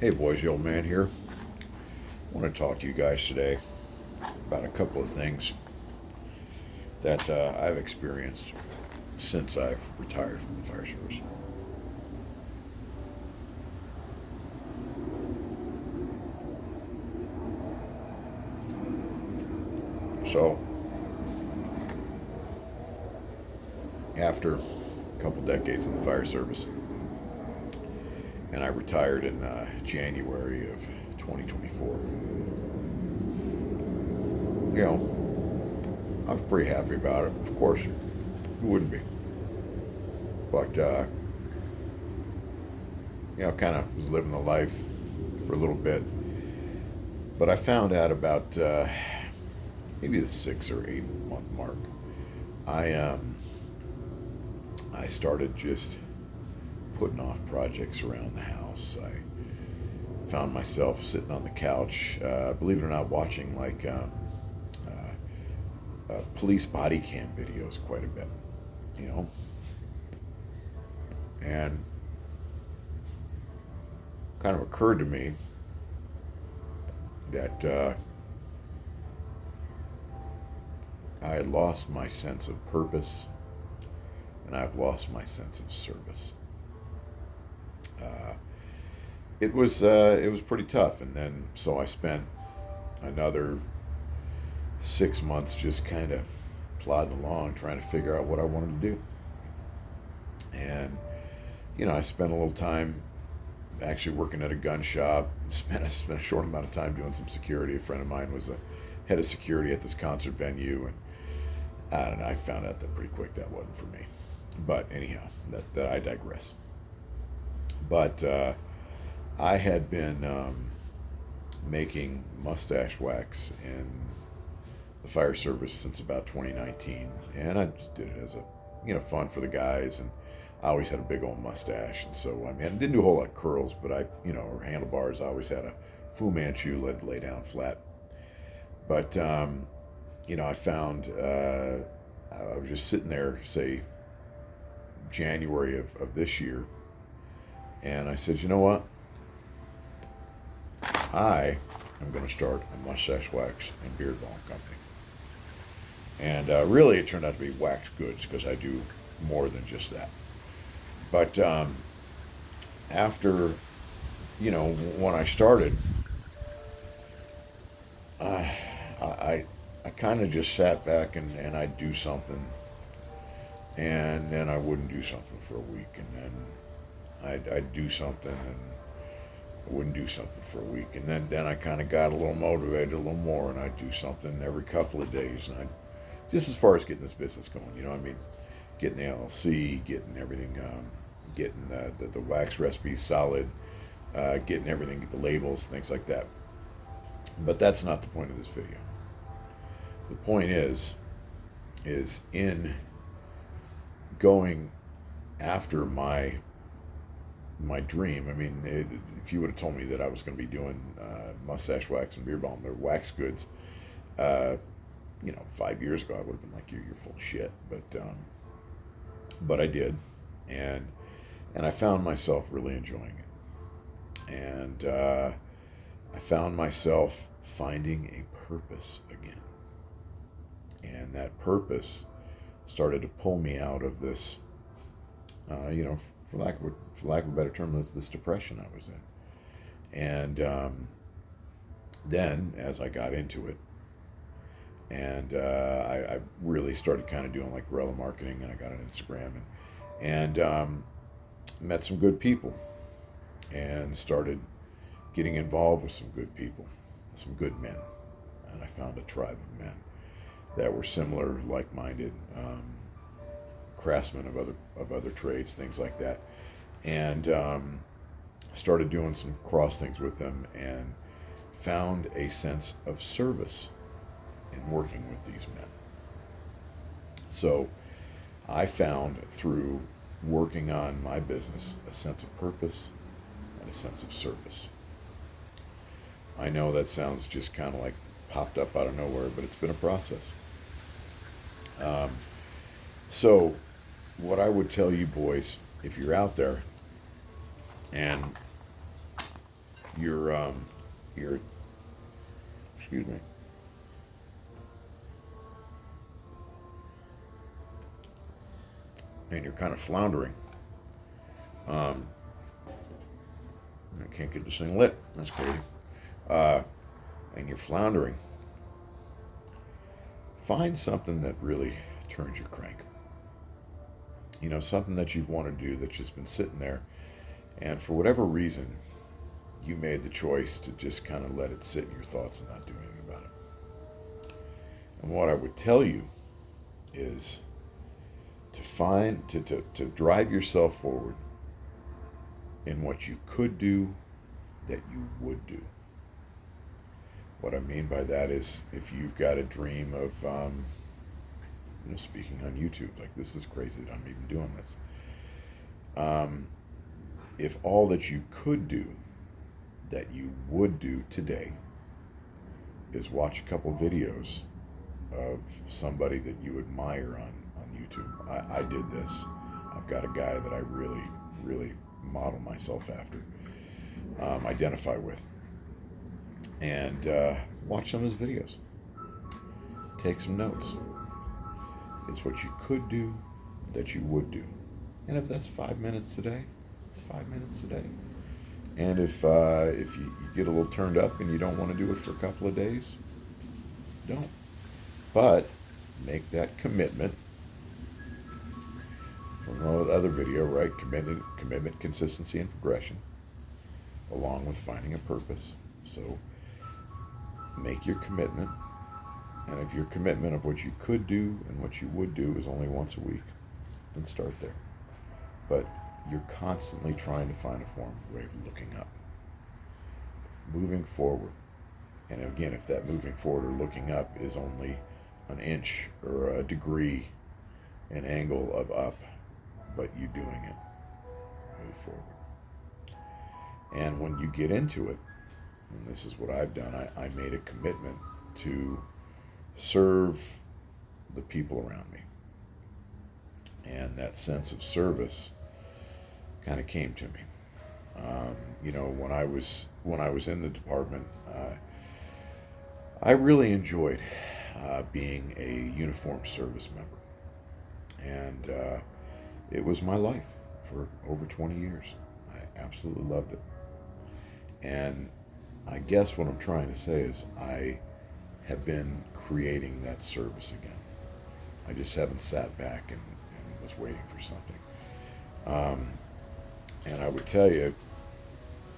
Hey boys, the old man here. I want to talk to you guys today about a couple of things that I've experienced since I've retired from the fire service. So, after a couple decades in the fire service, and I retired in January of 2024, you know, I was pretty happy about it. Of course, who wouldn't be? But, kind of was living the life for a little bit. But I found out about maybe the 6 or 8 month mark. I I started just putting off projects around the house. I found myself sitting on the couch, believe it or not, watching police body cam videos quite a bit, you know, and kind of occurred to me that I had lost my sense of purpose and I've lost my sense of service. Uh, it was pretty tough, and then so I spent another 6 months just kind of plodding along, trying to figure out what I wanted to do. And I spent a little time actually working at a gun shop. Spent a short amount of time doing some security. A friend of mine was a head of security at this concert venue, and I don't know. I found out that pretty quick that wasn't for me. But anyhow, that I digress. But I had been making mustache wax in the fire service since about 2019, and I just did it as a fun for the guys, and I always had a big old mustache, and so I didn't do a whole lot of curls, but or handlebars. I always had a Fu Manchu, lay down flat. But I found I was just sitting there, say January of this year, and I said, you know what? I am going to start a mustache wax and beard balm company. And really, it turned out to be wax goods because I do more than just that. But after, when I started, I kind of just sat back and I'd do something, and then I wouldn't do something for a week, and then I'd do something, and I wouldn't do something for a week, and then I kind of got a little motivated a little more, and I'd do something every couple of days, and just as far as getting this business going, getting the LLC, getting everything, getting the wax recipes solid, getting everything, get the labels, things like that. But that's not the point of this video. The point is in going after my dream. If you would have told me that I was going to be doing mustache wax and beard balm, or wax goods, 5 years ago, I would have been like, you're full of shit. But I did, and I found myself really enjoying it, and I found myself finding a purpose again, and that purpose started to pull me out of this, for lack of a better term, this depression I was in. And then, as I got into it, and I really started kind of doing like guerrilla marketing, and I got on Instagram, and met some good people, and started getting involved with some good people, some good men, and I found a tribe of men that were similar, like-minded, craftsmen of other trades, things like that, and started doing some cross things with them, and found a sense of service in working with these men. So I found through working on my business a sense of purpose and a sense of service. I know that sounds just kind of like popped up out of nowhere, but it's been a process. So what I would tell you boys, if you're out there and you're excuse me, and you're kind of floundering. Um, I can't get this thing lit. That's crazy. And you're floundering. Find something that really turns your crank. Something that you've wanted to do that's just been sitting there, and for whatever reason, you made the choice to just kind of let it sit in your thoughts and not do anything about it. And what I would tell you is to find, to drive yourself forward in what you could do that you would do. What I mean by that is if you've got a dream of, speaking on YouTube, like this is crazy that I'm even doing this. If all that you could do that you would do today is watch a couple videos of somebody that you admire on YouTube. I did this. I've got a guy that I really, really model myself after, identify with, and watch some of his videos. Take some notes. It's what you could do that you would do. And if that's 5 minutes today, it's 5 minutes today. And if you get a little turned up and you don't want to do it for a couple of days, don't. But make that commitment. From the other video, right? Commitment, consistency, and progression, along with finding a purpose. So make your commitment. And if your commitment of what you could do and what you would do is only once a week, then start there. But you're constantly trying to find a way of looking up, moving forward. And again, if that moving forward or looking up is only an inch or a degree, an angle of up, but you doing it, move forward. And when you get into it, and this is what I've done, I made a commitment to serve the people around me. And that sense of service kind of came to me. When I was in the department, I really enjoyed being a uniformed service member. And it was my life for over 20 years. I absolutely loved it. And I guess what I'm trying to say is I have been creating that service again. I just haven't sat back and was waiting for something. And I would tell you,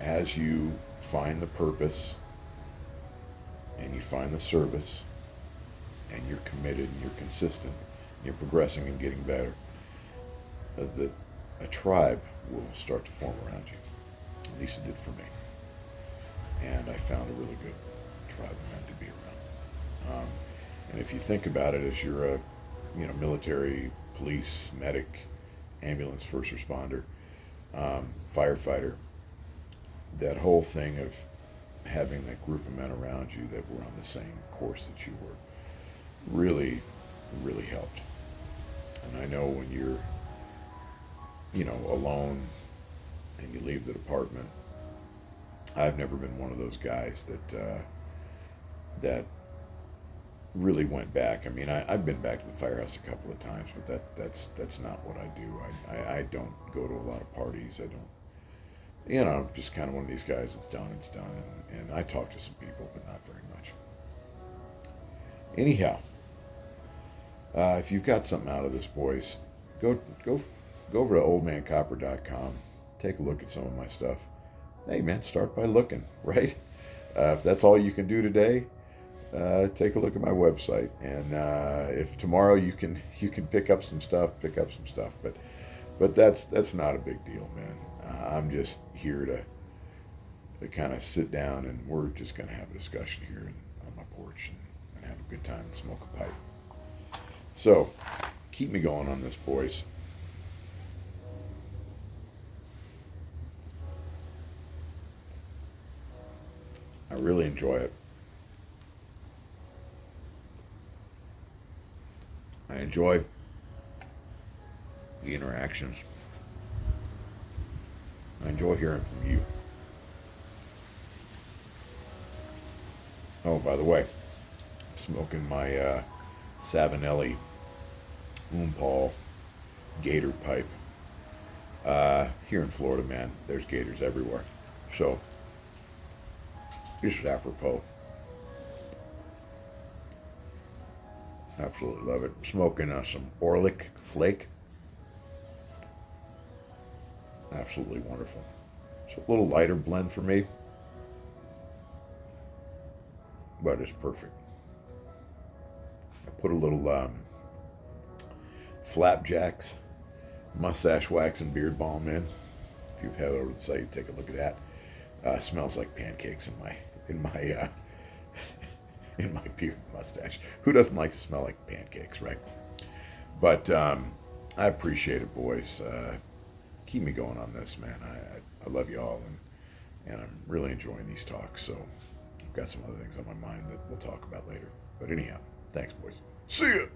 as you find the purpose and you find the service and you're committed and you're consistent, you're progressing and getting better, a tribe will start to form around you. At least it did for me. And I found a really good tribe of men to be around. And if you think about it, as you're a military, police, medic, ambulance, first responder, firefighter, that whole thing of having that group of men around you that were on the same course that you were really, really helped. And I know when you're, alone and you leave the department, I've never been one of those guys that really went back. I mean, I've been back to the firehouse a couple of times, but that's not what I do. I don't go to a lot of parties. I don't, I'm just kind of one of these guys. It's done. And I talk to some people, but not very much. Anyhow, if you've got something out of this, boys, go over to oldmancopper.com. Take a look at some of my stuff. Hey, man, start by looking, right? If that's all you can do today, take a look at my website. And if tomorrow you can pick up some stuff. But that's not a big deal, man. I'm just here to kind of sit down, and we're just going to have a discussion here on my porch and have a good time and smoke a pipe. So keep me going on this, boys. I really enjoy it. I enjoy the interactions. I enjoy hearing from you. Oh, by the way, I'm smoking my Savinelli Oompal gator pipe. Here in Florida, man, there's gators everywhere. So, just apropos. Absolutely love it. Smoking some Orlick Flake. Absolutely wonderful. It's a little lighter blend for me, but it's perfect. I put a little Flapjacks mustache wax and beard balm in. If you've headed over to the site, take a look at that. Smells like pancakes in my in my beard mustache. Who doesn't like to smell like pancakes, right? But I appreciate it, boys. Keep me going on this, man. I love you all, and I'm really enjoying these talks. So I've got some other things on my mind that we'll talk about later. But anyhow, thanks, boys. See ya.